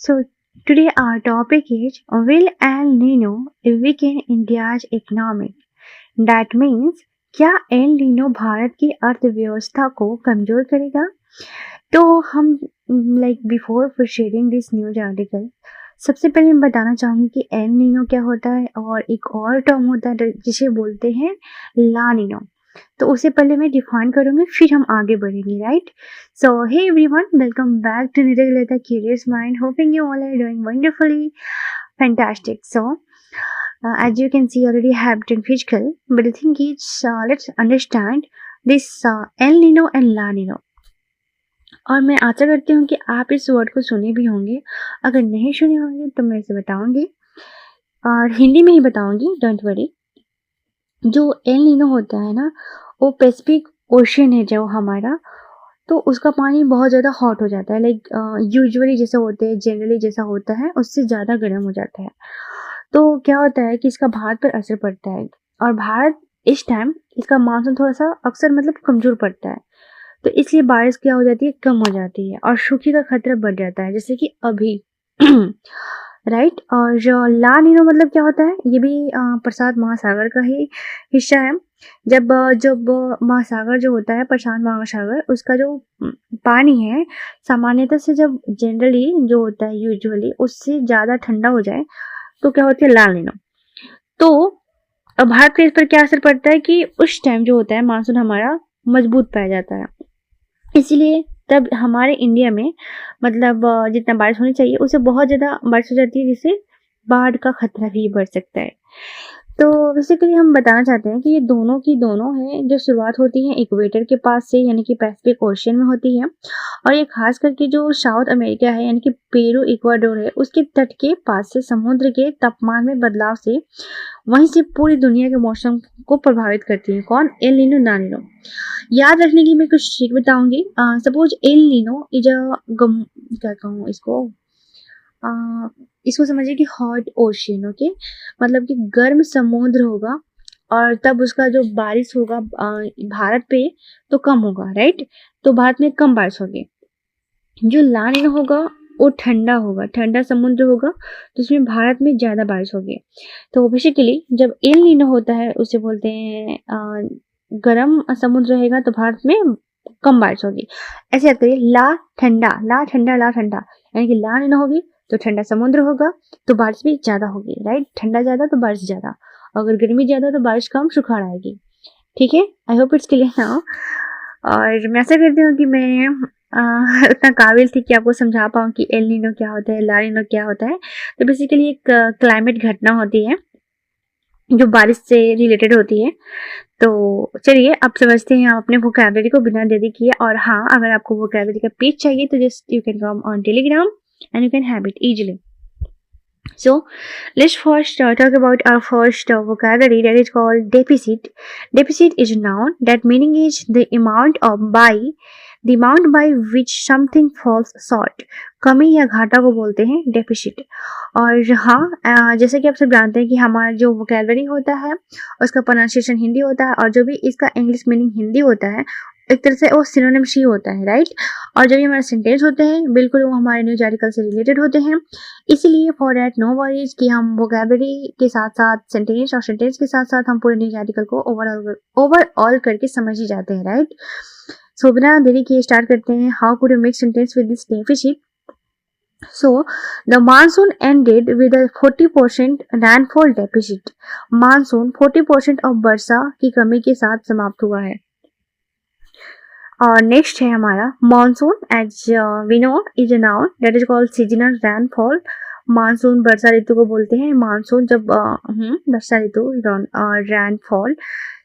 So today our topic is, will El Nino weaken India's economy? That means क्या El Nino Bharat की अर्थव्यवस्था को कमजोर करेगा? तो हम before proceeding this news article, सबसे पहले मैं बताना चाहूंगी कि एल नीनो क्या होता है और एक और टर्म होता है जिसे बोलते हैं ला नीनो। तो उससे पहले मैं डिफाइन करूंगी, फिर हम आगे बढ़ेंगे, right? So hey everyone, welcome back to निरगलेता curious mind, hoping you all are doing wonderfully fantastic. So as you can see, already have done physical, but the thing is, let's understand this El Nino and La Nino. और मैं आशा करती हूँ कि आप इस word को सुने भी होंगे। अगर नहीं सुने होंगे तो मैं इसे बताऊंगी और हिंदी में ही बताऊंगी, डोंट वरी। जो एल नीनो होता है ना, वो पैसिफिक ओशियन है जो हमारा, तो उसका पानी बहुत ज़्यादा हॉट हो जाता है, लाइक यूजुअली जैसा होते हैं, जनरली जैसा होता है उससे ज़्यादा गर्म हो जाता है। तो क्या होता है कि इसका भारत पर असर पड़ता है और भारत इस टाइम इसका मानसून थोड़ा सा अक्सर कमज़ोर पड़ता है, तो इसलिए बारिश क्या हो जाती है, कम हो जाती है और सूखे का खतरा बढ़ जाता है, जैसे कि अभी राइट। और जो ला नीनो क्या होता है, ये भी प्रशांत महासागर का ही हिस्सा है। जब जब महासागर जो होता है, प्रशांत महासागर, उसका जो पानी है सामान्यतः से जब जनरली जो होता है यूजुअली उससे ज़्यादा ठंडा हो जाए तो क्या होती है, ला नीनो। तो अब भारत पे इस पर क्या असर पड़ता है कि उस टाइम जो होता है मानसून हमारा मजबूत पाया जाता है, इसीलिए तब हमारे इंडिया में जितना बारिश होनी चाहिए उससे बहुत ज़्यादा बारिश हो जाती है, जिससे बाढ़ का खतरा भी बढ़ सकता है। तो बेसिकली हम बताना चाहते हैं कि ये दोनों की दोनों है, जो शुरुआत होती है इक्वेटर के पास से, यानी कि पैसिफिक ओशियन में होती है, और ये खास करके जो साउथ अमेरिका है, यानी कि पेरू इक्वाडोर है, उसके तट के पास से समुद्र के तापमान में बदलाव से वहीं से पूरी दुनिया के मौसम को प्रभावित करती है। कौन? एल नीनो, ला नीनो। याद रखने की मैं कुछ ट्रिक बताऊंगी। सपोज एल नीनो इज क्या कहूँ इसको, इसको समझिए कि हॉट ओशियन, ओके, कि गर्म समुद्र होगा और तब उसका जो बारिश होगा भारत पे तो कम होगा, राइट? तो भारत में कम बारिश होगी। जो ला नीनो होगा वो ठंडा होगा, ठंडा समुद्र होगा, तो उसमें भारत में ज़्यादा बारिश होगी। तो बेसिकली जब एल नीनो होता है उसे बोलते हैं गर्म समुद्र रहेगा तो भारत में कम बारिश होगी। ऐसे याद करिए, ला ठंडा, ला ठंडा, ला ठंडा, यानी कि ला नीनो होगी तो ठंडा समुद्र होगा तो बारिश भी ज़्यादा होगी, राइट? ठंडा ज़्यादा तो बारिश ज़्यादा, अगर गर्मी ज़्यादा तो बारिश कम, सुखाड़ आएगी। ठीक है, I hope it's clear now. और मैं ऐसा करती हूँ कि मैं उतना काबिल थी कि आपको समझा पाऊँ कि एल नीनो क्या होता है, ला नीनो क्या होता है। तो बेसिकली एक क्लाइमेट घटना होती है जो बारिश से रिलेटेड होती है। तो चलिए अब समझते हैं अपने वोकैबुलरी को बिना देरी किए। और हाँ, अगर आपको वोकैबुलरी का पेज चाहिए तो just you can come on Telegram and you can have it easily. So let's first talk about our first vocabulary, that is called deficit. Deficit is a noun that meaning is the amount by which something falls short. कमी या घाटा को बोलते हैं deficit. और हाँ, जैसे कि आप सब जानते हैं कि हमारा जो वोकैबुलरी होता है उसका प्रोनाउंसिएशन हिंदी होता है, और जो भी इसका इंग्लिश मीनिंग हिंदी होता है एक तरह से वो सिनोनिम्स ही होता है, राइट? और जो भी हमारे सेंटेंस होते हैं बिल्कुल वो हमारे न्यूज आर्टिकल से रिलेटेड होते हैं। इसीलिए फॉर दैट नो वरीज कि हम वोकैबुलरी के साथ साथ सेंटेंस और सेंटेंस के साथ साथ हम पूरे न्यूज आर्टिकल को ओवरऑल करके समझ ही जाते हैं, राइट? सो बिना देरी किए स्टार्ट करते हैं। How could you make sentence with this deficit? So the monsoon ended with a 40% rainfall deficit. Monsoon 40% of वर्षा की कमी के साथ समाप्त हुआ है। और नेक्स्ट है हमारा monsoon, as we know is a noun that is called seasonal rainfall. Monsoon वर्षा ऋतु को बोलते हैं। मानसून जब वर्षा ऋतु, rainfall,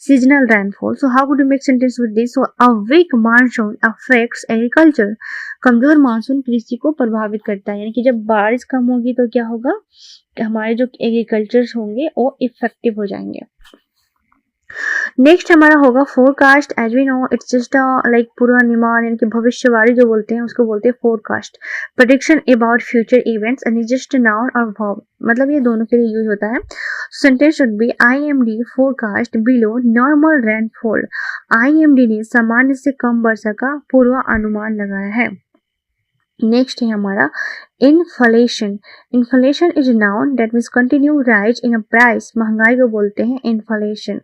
seasonal rainfall. So how could you make sentence with this? So a weak monsoon affects agriculture. कमजोर monsoon कृषि को प्रभावित करता है, यानी कि जब बारिश कम होगी तो क्या होगा, हमारे जो एग्रीकल्चर्स होंगे वो इफेक्टिव हो जाएंगे। नेक्स्ट हमारा होगा forecast. As we know it's just like पूर्वानुमान, यानी कि भविष्यवाणी जो बोलते हैं उसको बोलते हैं forecast. Prediction about future events and is just noun और वर्ब, ये दोनों के लिए यूज होता है। Sentence should B IMD forecast below normal rainfall. IMD ने सामान्य से कम वर्षा का पूर्वानुमान लगाया है। नेक्स्ट है हमारा inflation. Inflation is noun that means continue rise in a price. महंगाई को बोलते हैं inflation.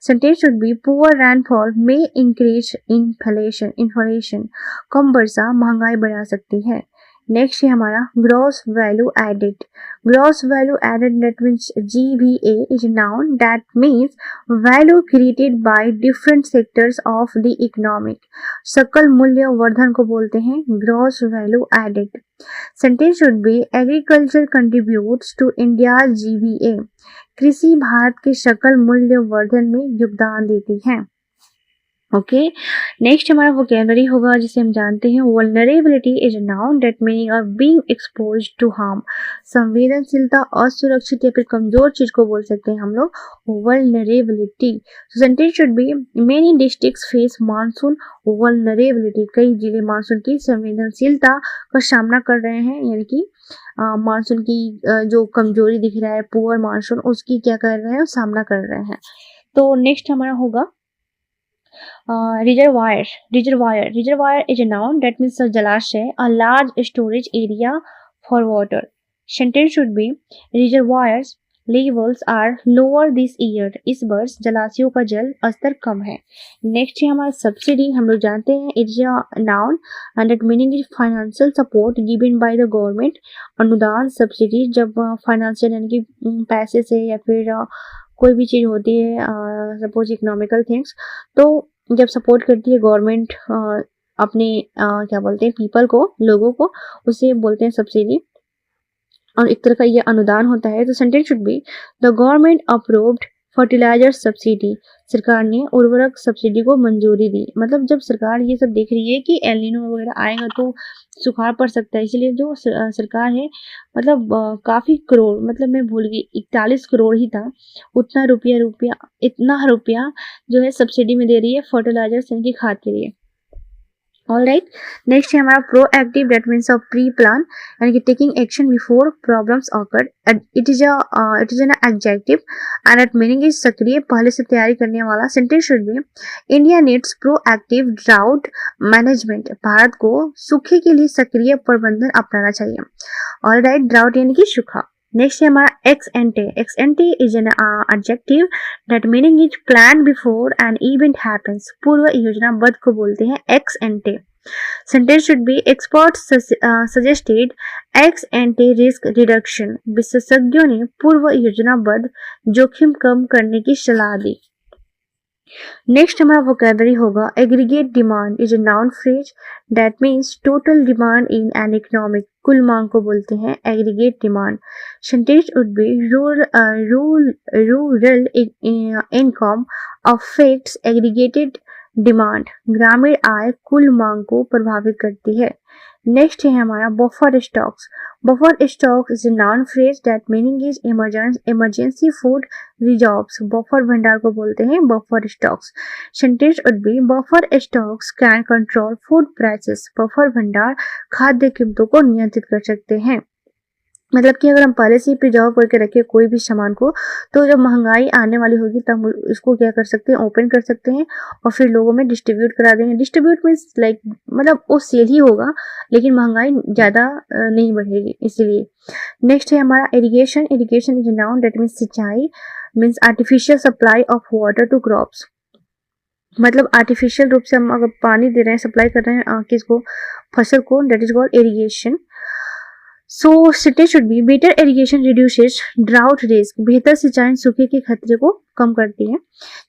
Sentence should be poor rainfall may increase inflation. Inflation, कम वर्षा महंगाई बढ़ा सकती है। नेक्स्ट है हमारा gross value added. Gross value added that means GVA is noun that means value created by different sectors of the economic. सकल मूल्य वर्धन को बोलते हैं gross value added. Sentence should B agriculture contributes to India GVA। कृषि भारत के सकल मूल्य वर्धन में योगदान देती है। ओके, नेक्स्ट हमारा वोकेबलरी होगा जिसे हम जानते हैं vulnerability is noun that meaning of being exposed to harm. संवेदनशीलता, असुरक्षित या फिर कमजोर चीज को बोल सकते हैं हम लोग vulnerability. Sentence should be many districts face monsoon vulnerability. कई जिले मानसून की संवेदनशीलता का सामना कर रहे हैं, यानी कि मानसून की जो कमजोरी दिख रहा है पुअर मानसून, उसकी क्या कर रहे हैं, सामना कर रहे हैं। तो नेक्स्ट हमारा होगा reservoir. Reservoir is a noun that means a jalashay, a large storage area for water. Sentence should be reservoirs levels are lower this year. इस वर्ष जलाशयों का जल स्तर कम है। नेक्स्ट है हमारा सब्सिडी। हम लोग जानते हैं it is a noun and that meaning is financial support given by the government. अनुदान, सब्सिडी, जब फाइनेंशियल यानी कि पैसे से या फिर कोई भी चीज होती है सपोज इकोनॉमिकल थिंग्स, तो जब सपोर्ट करती है गवर्नमेंट अपने क्या बोलते हैं पीपल को, लोगों को, उसे बोलते हैं सब्सिडी और एक तरह का ये अनुदान होता है। तो sentence should be the government approved fertiliser subsidy. सरकार ने उर्वरक सब्सिडी को मंजूरी दी। मतलब जब सरकार ये सब देख रही है कि एल नीनो वगैरह आएगा तो सुखाड़ पड़ सकता है, इसलिए जो सरकार है मतलब काफी करोड़, मतलब मैं भूल गई 41 करोड़ ही था, इतना रुपया जो है सब्सिडी में दे रही है फर्टिलाइजर यानी कि खाद के लिए। ऑलराइट, नेक्स्ट है हमारा proactive that means of pre plan यानी कि taking action before problems occur. It is an adjective and that meaning is सक्रिय, पहले से तैयारी करने वाला। Sentence should B India needs proactive drought management. Bharat को सूखे के लिए सक्रिय प्रबंधन अपनाना चाहिए। ऑलराइट, ड्राउट यानी कि सूखा। नेक्स्ट है हमारा x एंटे। X एंटे is an adjective that meaning is plan before an event happens. पूर्व योजनाबद्ध को बोलते हैं x एंटे। Sentence should B experts suggested x एंटे risk reduction. विशेषज्ञों ने पूर्व योजनाबद्ध जोखिम कम करने की सलाह दी। नेक्स्ट हमारा वोकेबलरी होगा aggregate demand is a noun phrase that means total demand in an economic. कुल मांग को बोलते हैं aggregate demand. Sentence would be rural income affects aggregated demand. ग्रामीण आय कुल मांग को प्रभावित करती है। नेक्स्ट है हमारा buffer stocks. Buffer stock is a noun phrase that meaning is emergency food reserves. Buffer भंडार को बोलते हैं buffer stocks. Sentence would be buffer stocks can control food prices. Buffer भंडार खाद्य कीमतों को नियंत्रित कर सकते हैं। मतलब कि अगर हम पहले से ही प्रिजर्व करके रखें कोई भी सामान को, तो जब महंगाई आने वाली होगी तब उसको क्या कर सकते हैं, ओपन कर सकते हैं और फिर लोगों में डिस्ट्रीब्यूट करा देंगे। डिस्ट्रीब्यूट मीन्स लाइक मतलब वो सेल ही होगा लेकिन महंगाई ज़्यादा नहीं बढ़ेगी, इसीलिए। नेक्स्ट है हमारा irrigation. Irrigation is noun that means सिंचाई, means artificial supply of water to crops. मतलब आर्टिफिशियल रूप से हम अगर पानी दे रहे हैं, सप्लाई कर रहे हैं किसको, फसल को, that is called irrigation. So sentence should be better irrigation reduces drought risk. बेहतर सिंचाई सूखे के खतरे को कम करती है।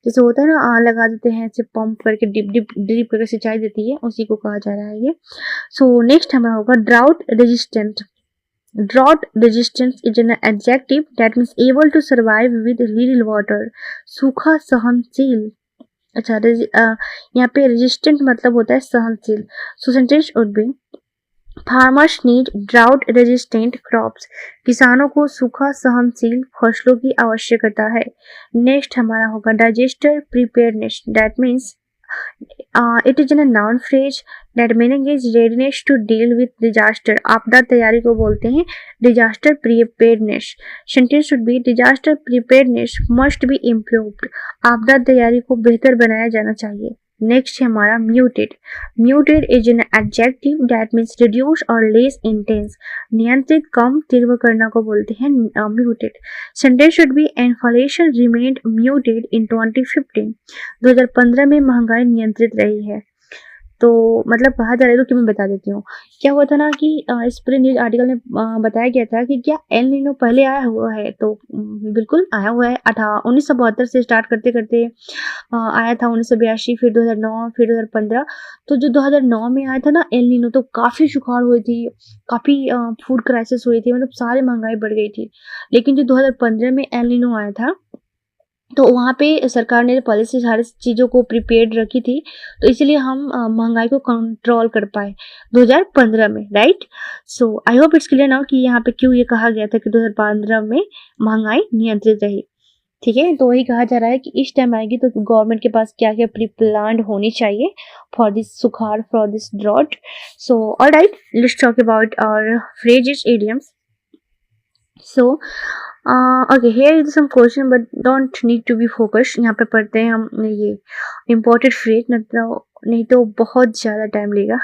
जैसे होता है ना लगा देते हैं ऐसे पंप करके ड्रिप करके सिंचाई देती है, उसी को कहा जा रहा है ये। सो नेक्स्ट हमारा होगा drought resistant. Drought resistance is an adjective that means able to survive with little water. सूखा सहनशील। अच्छा, यहाँ पे रेजिस्टेंट मतलब होता है सहनशील। सो sentence would be farmers need drought resistant crops. किसानों को सूखा सहनशील फसलों की आवश्यकता है। नेक्स्ट हमारा होगा disaster preparedness that means it is a noun phrase that meaning is readiness to deal with disaster. आपदा तैयारी को बोलते हैं disaster preparedness. Sentence should be disaster preparedness must be improved. आपदा तैयारी को बेहतर बनाया जाना चाहिए। नेक्स्ट है हमारा muted. Muted is an adjective that means reduce और लेस इंटेंस। नियंत्रित, कम, तीव्र करना को बोलते हैं muted. Sentence should be inflation remained muted in 2015। 2015 में महंगाई नियंत्रित रही है। तो मतलब कहा जा रहा है, तो कि मैं बता देती हूँ। क्या हुआ था ना कि इस पूरे न्यूज आर्टिकल में बताया गया था कि क्या एल नीनो पहले आया हुआ है, तो बिल्कुल आया हुआ है। 1972 से स्टार्ट करते करते आया था 1982, फिर 2009, फिर 2015। तो जो 2009 में आया था ना एल नीनो, तो काफ़ी सुखाड़ हुई थी, काफ़ी फूड क्राइसिस हुई थी, मतलब सारी महंगाई बढ़ गई थी। लेकिन जो 2015 में एल नीनो आया था, तो वहाँ पे सरकार ने पहले से सारी चीज़ों को प्रिपेयर्ड रखी थी, तो इसलिए हम महंगाई को कंट्रोल कर पाए 2015 में, right. So I hope it's clear now कि यहाँ पे क्यों ये कहा गया था कि 2015 में महंगाई नियंत्रित रही। ठीक है, तो वही कहा जा रहा है कि इस टाइम आएगी तो गवर्नमेंट के पास क्या क्या प्री प्लान्ड होनी चाहिए फॉर दिस सुखाड़, for this drought. So alright, let's talk about our phrases, idioms. So, okay, here is some question, but don't need to be focused. यहाँ पे पढ़ते हैं हम ये imported phrase, नहीं तो बहुत ज़्यादा टाइम लेगा।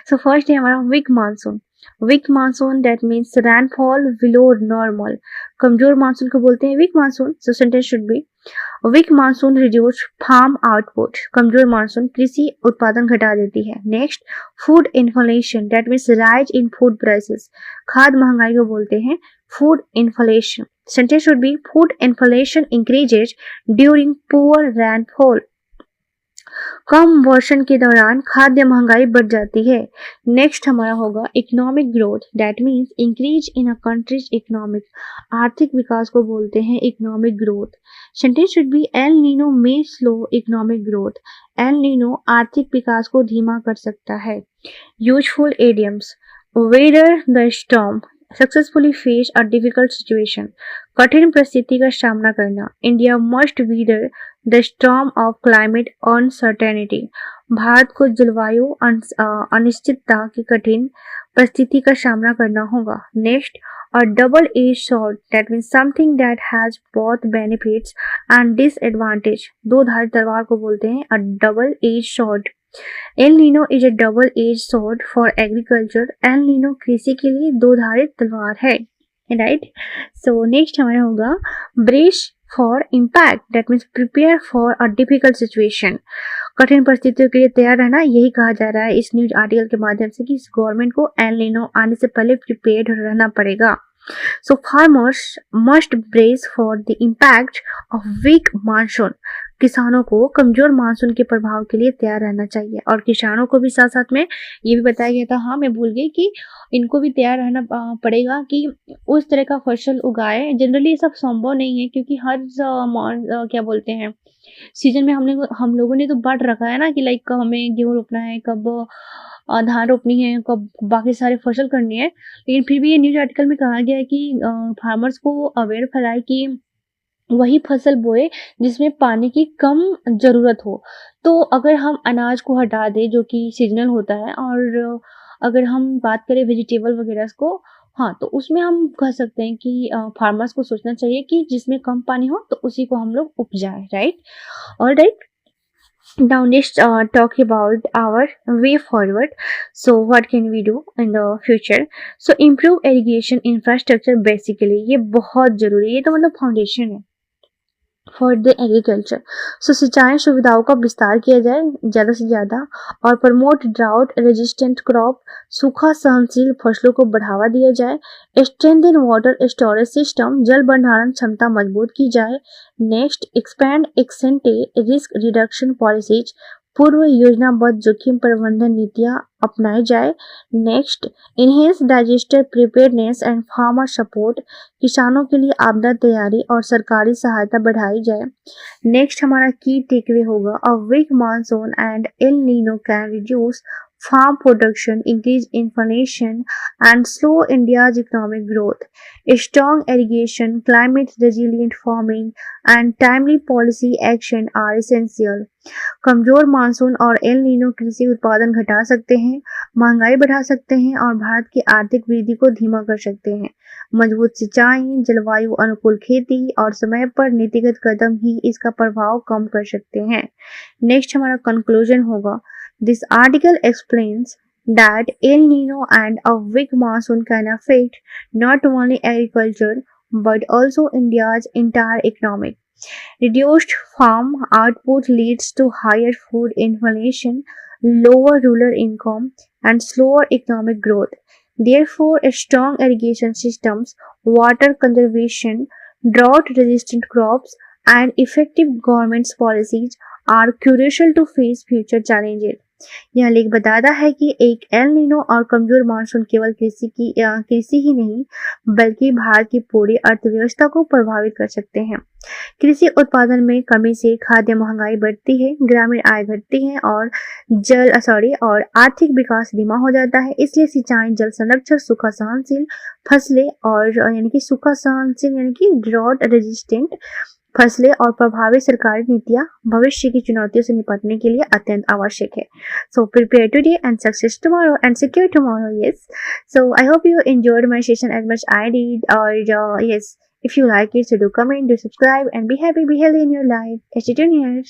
So first है हमारा weak monsoon. Weak monsoon that means rainfall below normal. कमजोर मानसून को बोलते हैं weak monsoon. So sentence should be weak monsoon reduce farm output. कमजोर मानसून कृषि उत्पादन घटा देती है। Next, food inflation that means rise in food prices. खाद्य महंगाई को बोलते हैं food inflation. Sentence should be food inflation increases during poor rainfall. कम वर्षण के दौरान खाद्य महंगाई बढ़ जाती है। नेक्स्ट हमारा होगा economic growth that means increase in a country's economic. आर्थिक विकास को बोलते हैं economic growth. Sentence should be El Nino may slow economic growth. El Nino आर्थिक विकास को धीमा कर सकता है। Useful idioms, weather the storm, successfully face a difficult situation. कठिन परिस्थिति का सामना करना। India must weather the storm of climate uncertainty. भारत को जलवायु अनिश्चितता की कठिन परिस्थिति का सामना करना होगा। Next, a double edge sword that means something that has both benefits and disadvantage. दो धारी तलवार को बोलते हैं अ double edge sword. El Nino is a double edge sword for agriculture. El Nino कृषि के लिए दो धारित तलवार है, राइट। सो नेक्स्ट हमारा होगा brace for impact that means prepare for a difficult situation. कठिन परिस्थितियों के लिए तैयार रहना, यही कहा जा रहा है इस न्यूज आर्टिकल के माध्यम से कि इस गवर्नमेंट को एल नीनो आने से पहले प्रिपेयर्ड रहना पड़ेगा। So farmers must brace for the impact of weak monsoon. किसानों को कमजोर मानसून के प्रभाव के लिए तैयार रहना चाहिए। और किसानों को भी साथ साथ में ये भी बताया गया था, हाँ मैं भूल गई, कि इनको भी तैयार रहना पड़ेगा कि उस तरह का फसल उगाए। जनरली ये सब संभव नहीं है क्योंकि हर क्या बोलते हैं सीजन में हम लोगों ने तो बांट रखा है ना कि लाइक कब हमें गेहूँ रोपना है, कब धान रोपनी है, कब बाकी सारी फसल करनी है। लेकिन फिर भी ये न्यूज आर्टिकल में कहा गया है कि फार्मर्स को अवेयर फैलाए कि वही फसल बोए जिसमें पानी की कम ज़रूरत हो। तो अगर हम अनाज को हटा दें जो कि सीजनल होता है, और अगर हम बात करें वेजिटेबल वगैरह को, हाँ तो उसमें हम कह सकते हैं कि फार्मर्स को सोचना चाहिए कि जिसमें कम पानी हो तो उसी को हम लोग उपजाएं, right. Alright, now let's talk about our way forward. So what can we do in the future? So improve irrigation infrastructure basically, ये बहुत जरूरी है, ये तो मतलब फाउंडेशन है फॉर द एग्रीकल्चर। सो सिंचाई सुविधाओं का विस्तार किया जाए ज़्यादा से ज़्यादा, और प्रमोट ड्राउट रेजिस्टेंट क्रॉप, सूखा सहनशील फसलों को बढ़ावा दिया जाए। स्ट्रेंथन वाटर स्टोरेज सिस्टम, जल भंडारण क्षमता मजबूत की जाए। Next, expand ex ante risk reduction policies, पूर्व योजनाबद्ध जोखिम प्रबंधन नीतियां अपनाई जाए। Next, enhance disaster preparedness and farmer support, किसानों के लिए आपदा तैयारी और सरकारी सहायता बढ़ाई जाए। नेक्स्ट हमारा की टेकअवे होगा, a weak monsoon and El Nino can reduce farm production, increase inflation, and slow India's economic growth. Strong irrigation, climate resilient farming, and timely policy action are essential. कमजोर मानसून और El Nino कृषि उत्पादन घटा सकते हैं, महंगाई बढ़ा सकते हैं और भारत की आर्थिक वृद्धि को धीमा कर सकते हैं। मजबूत सिंचाई, जलवायु अनुकूल खेती और समय पर नीतिगत कदम ही इसका प्रभाव कम कर सकते हैं। नेक्स्ट हमारा कंक्लूजन होगा, this article explains that El Nino and a weak monsoon can affect not only agriculture but also India's entire economy. Reduced farm output leads to higher food inflation, lower rural income, and slower economic growth. Therefore, strong irrigation systems, water conservation, drought resistant crops, and effective government policies are crucial to face future challenges. यह लेख बताता है कि एक El Nino और कमजोर monsoon केवल कृषि ही नहीं बल्कि भारत की पूरी अर्थव्यवस्था को प्रभावित कर सकते हैं। कृषि उत्पादन में कमी से खाद्य महंगाई बढ़ती है, ग्रामीण आय घटती है और आर्थिक विकास धीमा हो जाता है। इसलिए सिंचाई, जल संरक्षण, सूखा सहनशील फसलें और यानी कि ड्रॉट रेजिस्टेंट फसलें और प्रभावी सरकारी नीतियां भविष्य की चुनौतियों से निपटने के लिए अत्यंत आवश्यक है। So prepare today and success tomorrow and secure tomorrow. Yes, so I hope you enjoyed my session as much I did. Or yes, if you like it, so do comment, do subscribe, and be happy, be healthy in your life. Stay tuned here.